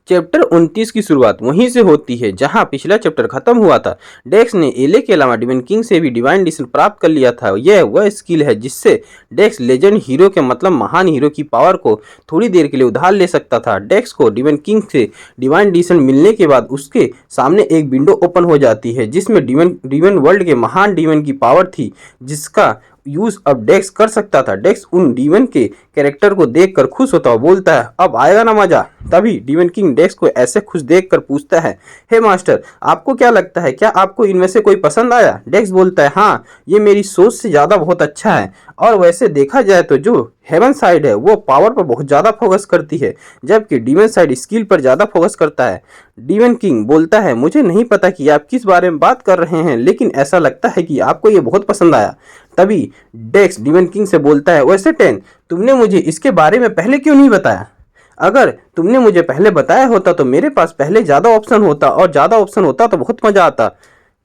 Chapter 29 की शुरुआत वहीं से होती है जहां पिछला चैप्टर खत्म हुआ था। डेक्स ने एले के अलावा डिवन किंग से भी डिवाइन डिशन प्राप्त कर लिया था। यह वह स्किल है जिससे डेक्स लेजेंड हीरो के मतलब महान हीरो की पावर को थोड़ी देर के लिए उधार ले सकता था। डेक्स को डिवन किंग से डिवाइन डिशन मिलने के बाद उसके सामने एक विंडो ओपन हो जाती है जिसमें डिवन वर्ल्ड के महान डिवन की पावर थी जिसका यूज अब डेक्स कर सकता था। डेक्स उन डीवन के कैरेक्टर को देखकर खुश होता हुआ बोलता है, अब आएगा ना मजा। तभी डीवन किंग डेक्स को ऐसे खुश देखकर पूछता है, हे मास्टर, आपको क्या लगता है, क्या आपको इनमें से कोई पसंद आया? डेक्स बोलता है, हाँ, ये मेरी सोच से ज़्यादा बहुत अच्छा है। और वैसे देखा जाए तो जो हेवन साइड है वो पावर पर बहुत ज़्यादा फोकस करती है जबकि डीवन साइड स्किल पर ज़्यादा फोकस करता है। डीवन किंग बोलता है, मुझे नहीं पता कि आप किस बारे में बात कर रहे हैं लेकिन ऐसा लगता है कि आपको ये बहुत पसंद आया। तभी डेक्स डीवन किंग से बोलता है, वैसे टेन, तुमने मुझे इसके बारे में पहले क्यों नहीं बताया? अगर तुमने मुझे पहले बताया होता तो मेरे पास पहले ज़्यादा ऑप्शन होता और ज़्यादा ऑप्शन होता तो बहुत मज़ा आता।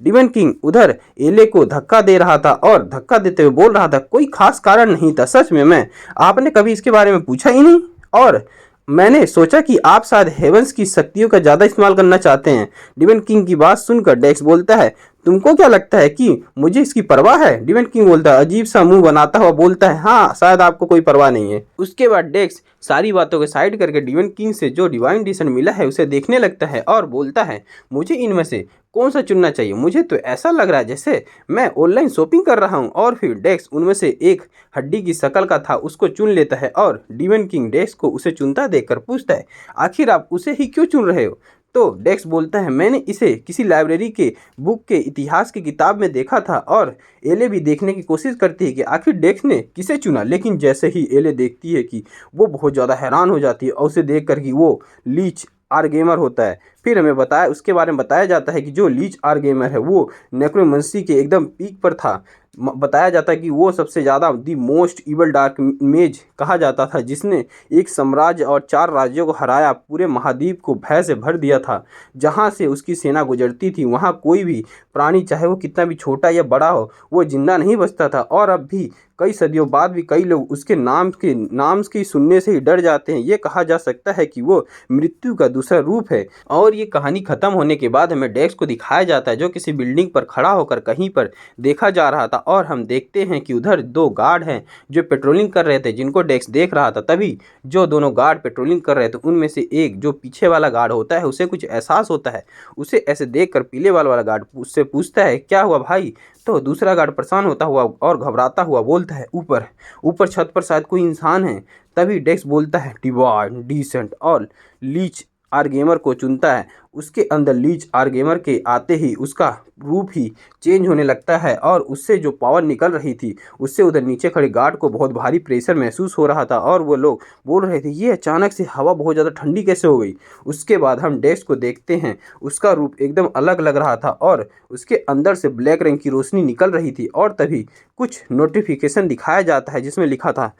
डीवन किंग उधर एले को धक्का दे रहा था और धक्का देते हुए बोल रहा था, कोई खास कारण नहीं था, सच में आपने कभी इसके बारे में पूछा ही नहीं और मैंने सोचा कि आप शायद हेवंस की शक्तियों का ज़्यादा इस्तेमाल करना चाहते हैं। डीवन किंग की बात सुनकर डेक्स बोलता है, तुमको क्या लगता है कि मुझे इसकी परवाह है? डीवन किंग बोलता है, अजीब सा मुंह बनाता हुआ बोलता है, हाँ, शायद आपको कोई परवाह नहीं है। उसके बाद डेक्स सारी बातों को साइड करके डीवन किंग से जो डिवाइन डिशन मिला है उसे देखने लगता है और बोलता है, मुझे इनमें से कौन सा चुनना चाहिए? मुझे तो ऐसा लग रहा है जैसे मैं ऑनलाइन शॉपिंग कर रहा हूँ। और फिर डेक्स उनमें से एक हड्डी की शक्ल का था उसको चुन लेता है और डीवन किंग डेक्स को उसे चुनता देखकर पूछता है, आखिर आप उसे ही क्यों चुन रहे हो? तो डेक्स बोलता है, मैंने इसे किसी लाइब्रेरी के बुक के इतिहास की किताब में देखा था। और एले भी देखने की कोशिश करती है कि आखिर डेक्स ने किसे चुना, लेकिन जैसे ही एले देखती है कि वो बहुत ज़्यादा हैरान हो जाती है और उसे देख कर कि वो लीच आर गेमर होता है। फिर हमें बताया उसके बारे में बताया जाता है कि जो लीच आर गेमर है वो नेक्रोमेंसी के एकदम पीक पर था। बताया जाता है कि वो सबसे ज़्यादा दी मोस्ट इवल डार्क मेज कहा जाता था जिसने एक साम्राज्य और 4 राज्यों को हराया, पूरे महाद्वीप को भय से भर दिया था। जहाँ से उसकी सेना गुजरती थी वहाँ कोई भी प्राणी, चाहे वो कितना भी छोटा या बड़ा हो, वो जिंदा नहीं बचता था। और अब भी कई सदियों बाद भी कई लोग उसके नाम के सुनने से ही डर जाते हैं। ये कहा जा सकता है कि वो मृत्यु का दूसरा रूप है। और ये कहानी खत्म होने के बाद हमें डेक्स को दिखाया जाता है जो किसी बिल्डिंग पर खड़ा होकर कहीं पर देखा जा रहा था और हम देखते हैं कि उधर 2 गार्ड हैं जो पेट्रोलिंग कर रहे थे जिनको डेक्स देख रहा था। तभी जो दोनों गार्ड पेट्रोलिंग कर रहे थे उनमें से एक जो पीछे वाला गार्ड होता है उसे कुछ एहसास होता है। उसे ऐसे देख कर पीले वाला गार्ड उससे पूछता है, क्या हुआ भाई? तो दूसरा गार्ड परेशान होता हुआ और घबराता हुआ बोलता है, ऊपर ऊपर छत पर शायद कोई इंसान है। तभी डेक्स बोलता है, डिवाइन डिसेंट और लीच आर गेमर को चुनता है। उसके अंदर लीच आर गेमर के आते ही उसका रूप ही चेंज होने लगता है और उससे जो पावर निकल रही थी उससे उधर नीचे खड़े गार्ड को बहुत भारी प्रेशर महसूस हो रहा था और वो लोग बोल रहे थे, ये अचानक से हवा बहुत ज़्यादा ठंडी कैसे हो गई? उसके बाद हम डेक्स को देखते हैं, उसका रूप एकदम अलग लग रहा था और उसके अंदर से ब्लैक रंग की रोशनी निकल रही थी। और तभी कुछ नोटिफिकेशन दिखाया जाता है जिसमें लिखा था,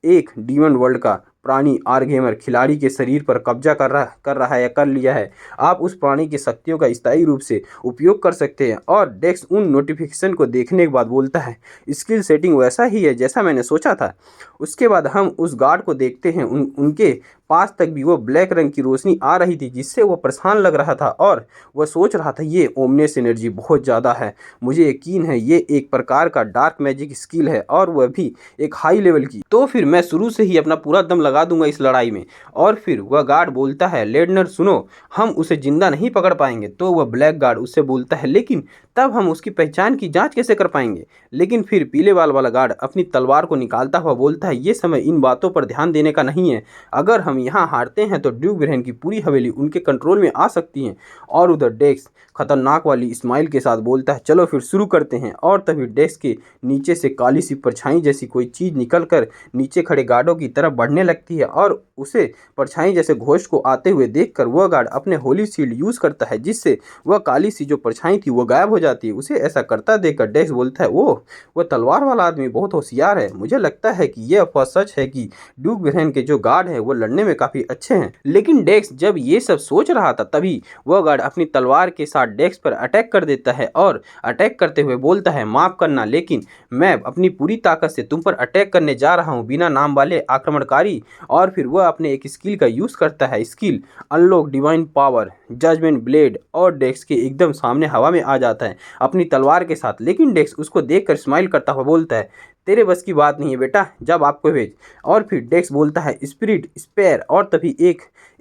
एक डीमन वर्ल्ड का प्राणी आर गेमर खिलाड़ी के शरीर पर कब्जा कर रहा है या कर लिया है। आप उस प्राणी की शक्तियों का स्थायी रूप से उपयोग कर सकते हैं। और डेक्स उन नोटिफिकेशन को देखने के बाद बोलता है, स्किल सेटिंग वैसा ही है जैसा मैंने सोचा था। उसके बाद हम उस गार्ड को देखते हैं, उनके पास तक भी वो ब्लैक रंग की रोशनी आ रही थी जिससे वो परेशान लग रहा था और वह सोच रहा था, ये ओमनेस एनर्जी बहुत ज़्यादा है, मुझे यकीन है ये एक प्रकार का डार्क मैजिक स्किल है और वह भी एक हाई लेवल की, तो फिर मैं शुरू से ही अपना पूरा दम लगा दूंगा इस लड़ाई में। और फिर वह गार्ड बोलता है, लेडनर सुनो, हम उसे जिंदा नहीं पकड़ पाएंगे। तो वह ब्लैक गार्ड उससे बोलता है, लेकिन तब हम उसकी पहचान की जांच कैसे कर पाएंगे? लेकिन फिर पीले वाला गार्ड अपनी तलवार को निकालता हुआ बोलता है, ये समय इन बातों पर ध्यान देने का नहीं है, अगर हम यहाँ हारते हैं तो ड्यूक ब्रेन की पूरी हवेली उनके कंट्रोल में आ सकती है। और उधर डेक्स खतरनाक वाली स्माइल के साथ बोलता है, चलो फिर शुरू करते हैं। और तभी डेस्क के नीचे से काली सी परछाई जैसी कोई चीज़ निकलकर नीचे खड़े गार्डों की तरफ बढ़ने लगती है और उसे परछाई जैसे घोष को आते हुए देखकर वह गार्ड अपने होली शील्ड यूज़ करता है जिससे वह काली सी जो परछाई थी वो गायब हो जाती है। उसे ऐसा करता देखकर डेक्स बोलता है, ओह, वह तलवार वाला आदमी बहुत होशियार है। मुझे लगता है कि यह अफवाह सच है कि ड्यूक ब्रेन के जो गार्ड हैं वो लड़ने में काफी अच्छे हैं। लेकिन डेक्स जब ये सब सोच रहा था तभी वह गार्ड अपनी तलवार के साथ डेक्स पर अटैक कर देता है और अटैक करते हुए बोलता है, माफ करना, लेकिन मैं अपनी पूरी ताकत से तुम पर अटैक करने जा रहा हूँ, बिना नाम वाले आक्रमणकारी। और फिर वह अपने एक स्किल का यूज करता है, skill unlock divine power judgement blade, और डेक्स के एकदम सामने हवा में आ जाता है अपनी तलवार के साथ। लेकिन डेक्स उसको देखकर स्माइल करता हुआ बोलता है, तेरे बस की बात नहीं है बेटा, जब आपको भेज। और फिर डेक्स बोलता है, स्पिरिट स्पेयर, और तभी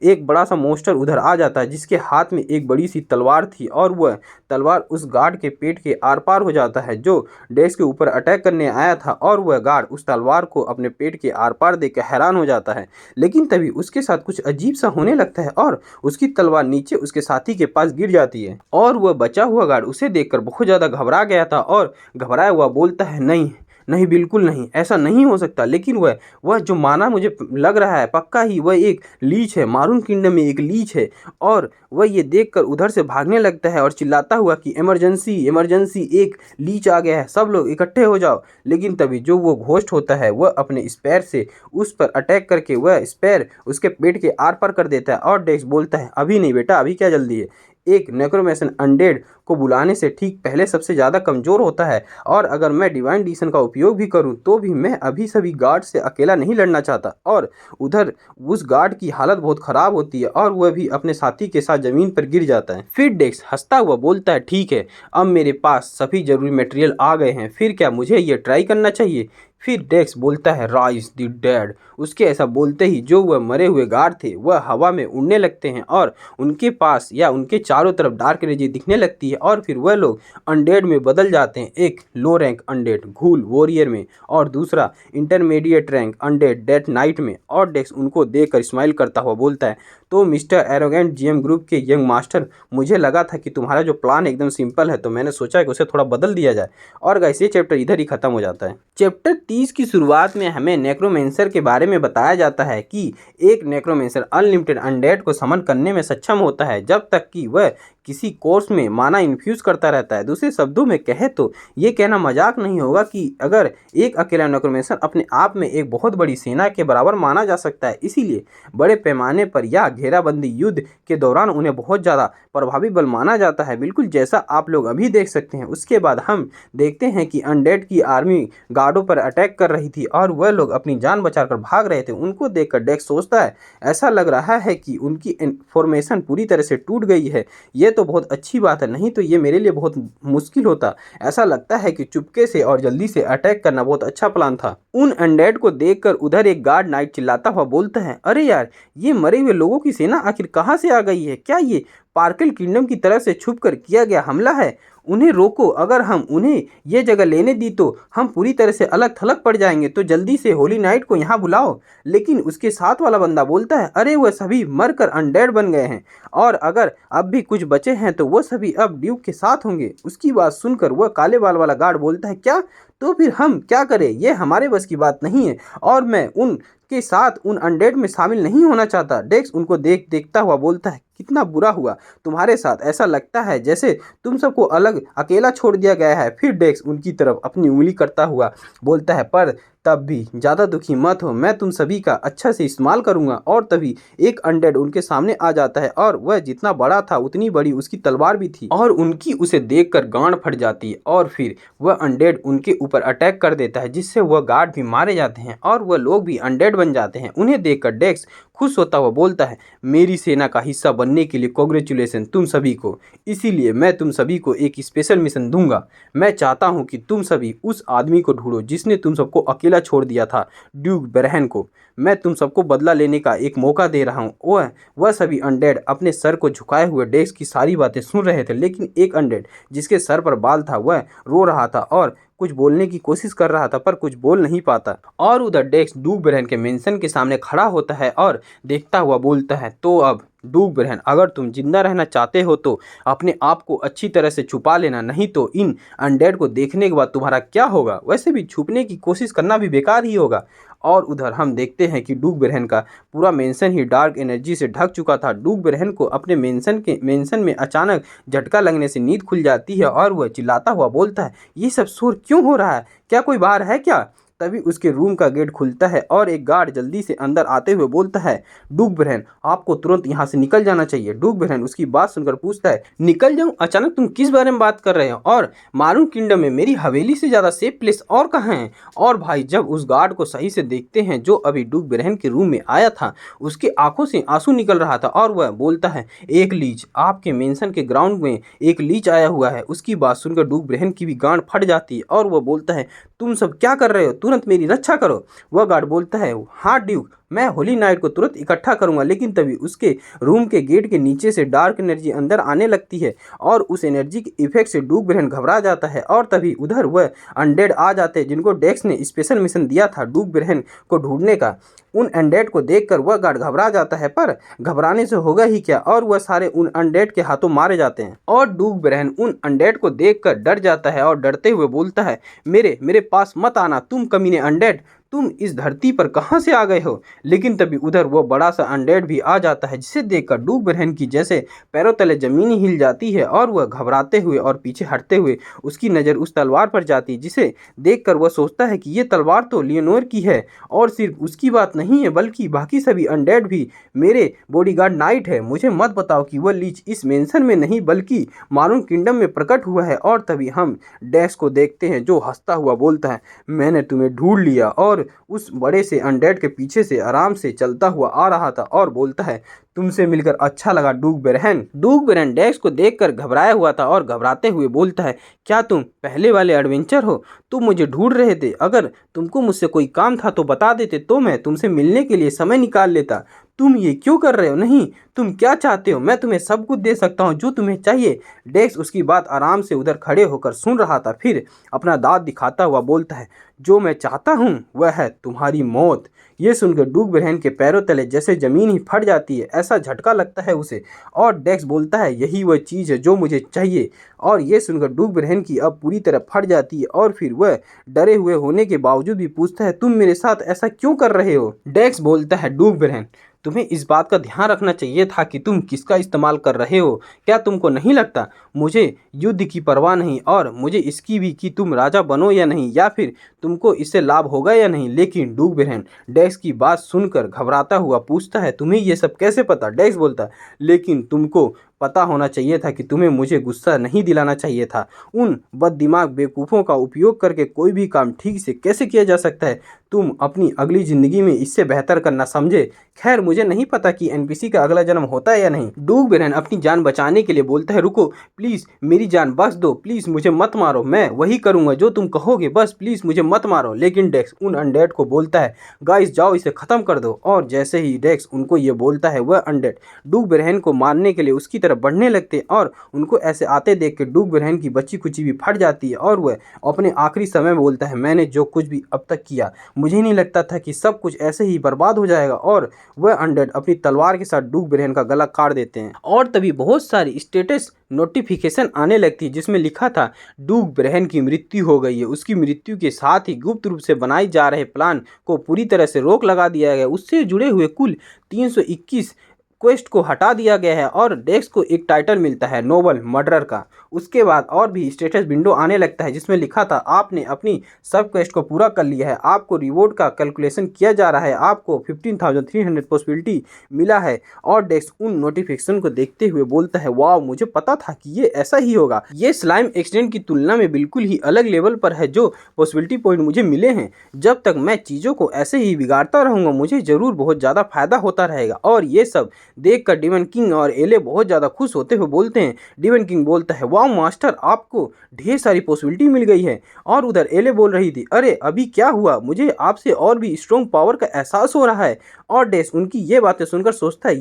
एक बड़ा सा मोस्टर उधर आ जाता है जिसके हाथ में एक बड़ी सी तलवार थी, और वह तलवार उस गार्ड के पेट के आर पार हो जाता है जो डेक्स के ऊपर अटैक करने आया था, और वह गार्ड उस तलवार को अपने पेट के आर पार देख हैरान हो जाता है। लेकिन तभी उसके साथ कुछ अजीब सा होने लगता है और उसकी तलवार नीचे उसके साथी के पास गिर जाती है, और वह बचा हुआ गार्ड उसे देखकर बहुत ज्यादा घबरा गया था और घबराया हुआ बोलता है, नहीं नहीं, बिल्कुल नहीं, ऐसा नहीं हो सकता। लेकिन वह जो माना मुझे लग रहा है पक्का ही वह एक लीच है, मारून किंगडम में एक लीच है। और वह ये देखकर उधर से भागने लगता है और चिल्लाता हुआ कि इमरजेंसी इमरजेंसी, एक लीच आ गया है, सब लोग इकट्ठे हो जाओ। लेकिन तभी जो वो घोस्ट होता है वह अपने स्पेयर से उस पर अटैक करके वह स्पेयर उसके पेट के आर पार कर देता है, और डेक्स बोलता है, अभी नहीं बेटा, अभी क्या जल्दी है, एक नेक्रोमेंसन अनडेड को बुलाने से ठीक पहले सबसे ज़्यादा कमज़ोर होता है, और अगर मैं डिवाइन डिशन का उपयोग भी करूं तो भी मैं अभी सभी गार्ड से अकेला नहीं लड़ना चाहता। और उधर उस गार्ड की हालत बहुत ख़राब होती है और वह भी अपने साथी के साथ ज़मीन पर गिर जाता है। फिर डेक्स हंसता हुआ बोलता है, ठीक है, अब मेरे पास सभी ज़रूरी मटेरियल आ गए हैं, फिर क्या मुझे ये ट्राई करना चाहिए। फिर डेक्स बोलता है, राइज द डेड। उसके ऐसा बोलते ही जो वह मरे हुए गार्ड थे वह हवा में उड़ने लगते हैं और उनके पास या उनके चारों तरफ डार्क एनर्जी दिखने लगती है, और फिर वह लोग अनडेड में बदल जाते हैं, एक लो रैंक अनडेड घूल वॉरियर में और दूसरा intermediate rank undead death night में। और डेक्स उनको देखकर स्माइल करता हुआ बोलता है, तो मिस्टर एरोगेंट जीएम ग्रुप के यंग मास्टर, मुझे लगा था कि तुम्हारा जो प्लान एकदम सिंपल है, तो मैंने सोचा कि उसे थोड़ा बदल दिया जाए। और गाइस ये चैप्टर इधर ही खत्म हो जाता है। चैप्टर 30 की शुरुआत में हमें नेक्रोमेंसर के बारे में बताया जाता है कि एक नेक्रोमेंसर अनलिमिटेड अनडेड को समन करने में सक्षम होता है जब तक कि वह किसी कोर्स में माना इन्फ्यूज करता रहता है। दूसरे शब्दों में कहे तो ये कहना मजाक नहीं होगा कि अगर एक अकेला नेक्रोमेंसर अपने आप में एक बहुत बड़ी सेना के बराबर माना जा सकता है। इसीलिए बड़े पैमाने पर या घेराबंदी युद्ध के दौरान उन्हें बहुत ज़्यादा प्रभावी बल माना जाता है, बिल्कुल जैसा आप लोग अभी देख सकते हैं। उसके बाद हम देखते हैं कि अनडेड की आर्मी गार्डों पर अटैक कर रही थी और वह लोग अपनी जान बचाकर भाग रहे थे। उनको देखकर डेक्स सोचता है, ऐसा लग रहा है कि उनकी फॉर्मेशन पूरी तरह से टूट गई है। ये तो बहुत अच्छी बात है, नहीं तो ये मेरे लिए बहुत मुश्किल होता। ऐसा लगता है कि चुपके से और जल्दी से अटैक करना बहुत अच्छा प्लान था। उन अनडेड को देखकर उधर एक गार्ड नाइट चिल्लाता हुआ बोलता है, अरे यार, ये मरे हुए लोगों की सेना आखिर कहाँ से आ गई है? क्या ये पार्कल किंगडम की तरफ से छुपकर किया गया हमला है? उन्हें रोको, अगर हम उन्हें ये जगह लेने दी तो हम पूरी तरह से अलग थलग पड़ जाएंगे, तो जल्दी से होली नाइट को यहाँ बुलाओ। लेकिन उसके साथ वाला बंदा बोलता है, अरे वह सभी मरकर अनडेड बन गए हैं और अगर अब भी कुछ बचे हैं तो वह सभी अब ड्यूक के साथ होंगे। उसकी बात सुनकर वह काले बाल वाला गार्ड बोलता है, क्या? तो फिर हम क्या करें? ये हमारे बस की बात नहीं है और मैं उनके साथ उन अनडेड में शामिल नहीं होना चाहता। डेक्स उनको देखता हुआ बोलता है, कितना बुरा हुआ तुम्हारे साथ, ऐसा लगता है जैसे तुम सबको अलग अकेला छोड़ दिया गया है। फिर डेक्स उनकी तरफ अपनी उंगली करता हुआ बोलता है, पर तब भी ज़्यादा दुखी मत हो, मैं तुम सभी का अच्छा से इस्तेमाल करूंगा। और तभी एक अनडेड उनके सामने आ जाता है और वह जितना बड़ा था उतनी बड़ी उसकी तलवार भी थी और उनकी उसे देखकर गांड फट जाती है और फिर वह अनडेड उनके ऊपर अटैक कर देता है, जिससे वह गार्ड भी मारे जाते हैं और वह लोग भी अनडेड बन जाते हैं। उन्हें देखकर डेक्स खुश होता हुआ बोलता है, मेरी सेना का हिस्सा बनने के लिए कॉन्ग्रेचुलेसन तुम सभी को। इसीलिए मैं तुम सभी को एक स्पेशल मिशन दूंगा। मैं चाहता हूं कि तुम सभी उस आदमी को ढूंढो जिसने तुम सबको अकेला छोड़ दिया था, ड्यूक ब्रेन को। मैं तुम सबको बदला लेने का एक मौका दे रहा हूँ। वह सभी अनडेड अपने सर को झुकाए हुए डेक्स की सारी बातें सुन रहे थे, लेकिन एक अनडेड जिसके सर पर बाल था वह रो रहा था और कुछ बोलने की कोशिश कर रहा था पर कुछ बोल नहीं पाता। और उधर डेक्स ड्यूक ब्रेन के मेंशन के सामने खड़ा होता है और देखता हुआ बोलता है, तो अब ड्यूक ब्रेन, अगर तुम जिंदा रहना चाहते हो तो अपने आप को अच्छी तरह से छुपा लेना, नहीं तो इन अनडेड को देखने के बाद तुम्हारा क्या होगा? वैसे भी छुपने की कोशिश करना भी बेकार ही होगा। और उधर हम देखते हैं कि डूक ब्रैहन का पूरा मेंशन ही डार्क एनर्जी से ढक चुका था। डूक ब्रैहन को अपने मेंशन में अचानक झटका लगने से नींद खुल जाती है और वह चिल्लाता हुआ बोलता है, ये सब शोर क्यों हो रहा है, क्या कोई बाहर है क्या? तभी उसके रूम का गेट खुलता है और एक गार्ड जल्दी से अंदर आते हुए बोलता है, डूक ब्रैहन आपको तुरंत यहाँ से निकल जाना चाहिए। डूक ब्रैहन उसकी बात सुनकर पूछता है, निकल जाऊँ? अचानक तुम किस बारे में बात कर रहे हो? और मारून किंगडम में मेरी हवेली से ज़्यादा सेफ प्लेस और कहाँ है? और भाई जब उस गार्ड को सही से देखते हैं जो अभी डूक ब्रैहन के रूम में आया था, उसके आंखों से आंसू निकल रहा था और वह बोलता है, एक लीच आपके मेंशन के ग्राउंड में एक लीच आया हुआ है। उसकी बात सुनकर डूक ब्रैहन की भी गांड फट जाती है और वह बोलता है, तुम सब क्या कर रहे हो, तुरंत मेरी रक्षा करो। वह गार्ड बोलता है, हाँ ड्यूक, मैं होली नाइट को तुरंत इकट्ठा करूंगा। लेकिन तभी उसके रूम के गेट के नीचे से डार्क एनर्जी अंदर आने लगती है और उस एनर्जी के इफेक्ट से डूक ब्रैहन घबरा जाता है और तभी उधर वह अनडेड आ जाते हैं जिनको डेक्स ने स्पेशल मिशन दिया था डूक ब्रैहन को ढूंढने का। उन अनडेड को देखकर वह गार्ड घबरा जाता है, पर घबराने से होगा ही क्या, और वह सारे उन अनडेड के हाथों मारे जाते हैं और डूक ब्रैहन उन अनडेड को देखकर डर जाता है और डरते हुए बोलता है, मेरे पास मत आना तुम कमीने अनडेड, तुम इस धरती पर कहाँ से आ गए हो? लेकिन तभी उधर वो बड़ा सा अनडेड भी आ जाता है जिसे देखकर डूक ब्रैहन की जैसे पैरों तले जमीन ही हिल जाती है और वह घबराते हुए और पीछे हटते हुए उसकी नज़र उस तलवार पर जाती है जिसे देखकर वह सोचता है कि ये तलवार तो लियोनोर की है। और सिर्फ उसकी बात नहीं है बल्कि बाकी सभी अनडेड भी मेरे बॉडीगार्ड नाइट है। मुझे मत बताओ कि वह लीच इस मेंशन में नहीं बल्कि मारून किंगडम में प्रकट हुआ है। और तभी हम डैक्स को देखते हैं जो हंसता हुआ बोलता है, मैंने तुम्हें ढूंढ लिया। और उस बड़े से अनडेड के पीछे से आराम से चलता हुआ आ रहा था और बोलता है, तुमसे मिलकर अच्छा लगा डूक ब्रैहन। डूक ब्रैहन डैक्स को देखकर घबराया हुआ था और घबराते हुए बोलता है, क्या तुम पहले वाले एडवेंचर हो? तुम मुझे ढूंढ रहे थे, अगर तुमको मुझसे कोई काम था तो बता देते तो मैं तुमसे मिलने के लिए समय निकाल लेता। तुम ये क्यों कर रहे हो? नहीं, तुम क्या चाहते हो? मैं तुम्हें सब कुछ दे सकता हूँ जो तुम्हें चाहिए। डेक्स उसकी बात आराम से उधर खड़े होकर सुन रहा था, फिर अपना दांत दिखाता हुआ बोलता है, जो मैं चाहता हूँ वह है तुम्हारी मौत। ये सुनकर डूक ब्रैहन के पैरों तले जैसे जमीन ही फट जाती है, ऐसा झटका लगता है उसे। और डेक्स बोलता है, यही वह चीज़ है जो मुझे चाहिए। और ये सुनकर डूक ब्रैहन की अब पूरी तरह फट जाती है और फिर वह डरे हुए होने के बावजूद भी पूछता है, तुम मेरे साथ ऐसा क्यों कर रहे हो? डेक्स बोलता है, डूक ब्रैहन तुम्हें इस बात का ध्यान रखना चाहिए था कि तुम किसका इस्तेमाल कर रहे हो। क्या तुमको नहीं लगता मुझे युद्ध की परवाह नहीं और मुझे इसकी भी कि तुम राजा बनो या नहीं, या फिर तुमको इससे लाभ होगा या नहीं? लेकिन डूक ब्रैहन डेक्स की बात सुनकर घबराता हुआ पूछता है, तुम्हें ये सब कैसे पता? डेक्स बोलता है, लेकिन तुमको पता होना चाहिए था कि तुम्हें मुझे गुस्सा नहीं दिलाना चाहिए था। उन बददिमाग बेवकूफ़ों का उपयोग करके कोई भी काम ठीक से कैसे किया जा सकता है? तुम अपनी अगली ज़िंदगी में इससे बेहतर करना समझे। खैर मुझे नहीं पता कि एनपीसी का अगला जन्म होता है या नहीं। डूक ब्रैहन अपनी जान बचाने के लिए बोलता है, रुको प्लीज़ मेरी जान बख्श दो, प्लीज़ मुझे मत मारो, मैं वही करूँगा जो तुम कहोगे, बस प्लीज़ मुझे मत मारो। लेकिन डेक्स उन अनडेड को बोलता है, गाइस जाओ इसे ख़त्म कर दो। और जैसे ही डेक्स उनको ये बोलता है, वह अनडेड डूक ब्रैहन को मारने के लिए उसकी तरफ बढ़ने लगते हैं और उनको ऐसे आते देख के डूक ब्रैहन की बच्ची कुची भी फट जाती है और वह अपने आखिरी समय में बोलता है, मैंने जो कुछ भी अब तक किया मुझे नहीं लगता था कि सब कुछ ऐसे ही बर्बाद हो जाएगा। और वह अनडेड अपनी तलवार के साथ डूक ब्रैहन का गला काट देते हैं। और तभी बहुत सारी स्टेटस नोटिफिकेशन आने लगती है जिसमें लिखा था, डूक ब्रैहन की मृत्यु हो गई है। उसकी मृत्यु के साथ ही गुप्त रूप से बनाई जा रहे प्लान को पूरी तरह से रोक लगा दिया गया। उससे जुड़े हुए कुल 321 क्वेस्ट को हटा दिया गया है और डेक्स को एक टाइटल मिलता है नोबल मर्डरर का। उसके बाद और भी स्टेटस विंडो आने लगता है जिसमें लिखा था, आपने अपनी सब क्वेस्ट को पूरा कर लिया है, आपको रिवॉर्ड का कैलकुलेशन किया जा रहा है, आपको 15,300 पॉसिबिलिटी मिला है। और डेक्स उन नोटिफिकेशन को देखते हुए बोलता है, वाह मुझे पता था कि ये ऐसा ही होगा। ये स्लाइम एक्सीडेंट की तुलना में बिल्कुल ही अलग लेवल पर है जो पॉसिबिलिटी पॉइंट मुझे मिले हैं। जब तक मैं चीज़ों को ऐसे ही बिगाड़ता रहूँगा मुझे ज़रूर बहुत ज़्यादा फायदा होता रहेगा। और ये सब देखकर डेमन किंग और एले बहुत ज़्यादा खुश होते हुए बोलते हैं। डेमन किंग बोलता है, वाह मास्टर आपको ढेर सारी पॉसिबिलिटी मिल गई है। और उधर एले बोल रही थी, अरे अभी क्या हुआ, मुझे आपसे और भी स्ट्रॉन्ग पावर का एहसास हो रहा है। और डेक्स उनकी ये बातें सुनकर सोचता है,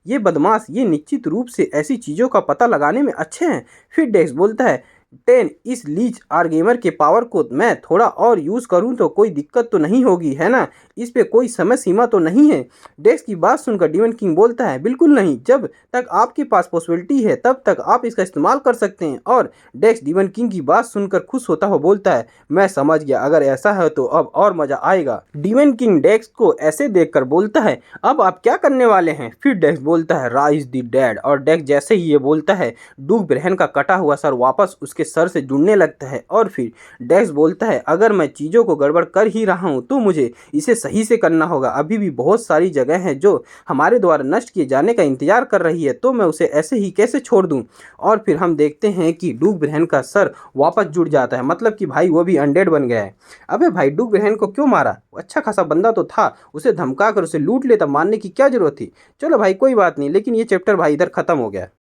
ये बदमाश ये निश्चित रूप से ऐसी चीज़ों का पता लगाने में अच्छे हैं। फिर डेक्स बोलता है, 10 इस लीच आर्गेमर के पावर को मैं थोड़ा और यूज़ करूं तो कोई दिक्कत तो नहीं होगी, है ना? इस पे कोई समय सीमा तो नहीं है? डेक्स की बात सुनकर डिमन किंग बोलता है, बिल्कुल नहीं, जब तक आपके पास पॉसिबिलिटी है तब तक आप इसका इस्तेमाल कर सकते हैं। और डेक्स डिमन किंग की बात सुनकर खुश होता हुआ बोलता है, मैं समझ गया, अगर ऐसा है तो अब और मजा आएगा। डिमन किंग डेक्स को ऐसे देखकर बोलता है, अब आप क्या करने वाले हैं? फिर डेक्स बोलता है, राइज द डेड। और डेक्स जैसे ही ये बोलता है, डूक ब्रहन का कटा हुआ सर वापस उसके सर से जुड़ने लगता है। और फिर डेक्स बोलता है, अगर मैं चीज़ों को गड़बड़ कर ही रहा हूँ तो मुझे इसे सही से करना होगा। अभी भी बहुत सारी जगह हैं जो हमारे द्वारा नष्ट किए जाने का इंतजार कर रही है, तो मैं उसे ऐसे ही कैसे छोड़ दूँ? और फिर हम देखते हैं कि डूक ब्रहन का सर वापस जुड़ जाता है, मतलब कि भाई वो भी अनडेड बन गया है। अबे भाई, डूक ब्रहन को क्यों मारा? अच्छा खासा बंदा तो था, उसे धमका कर उसे लूट लेता, मारने की क्या जरूरत थी? चलो भाई कोई बात नहीं, लेकिन ये चैप्टर भाई इधर खत्म हो गया।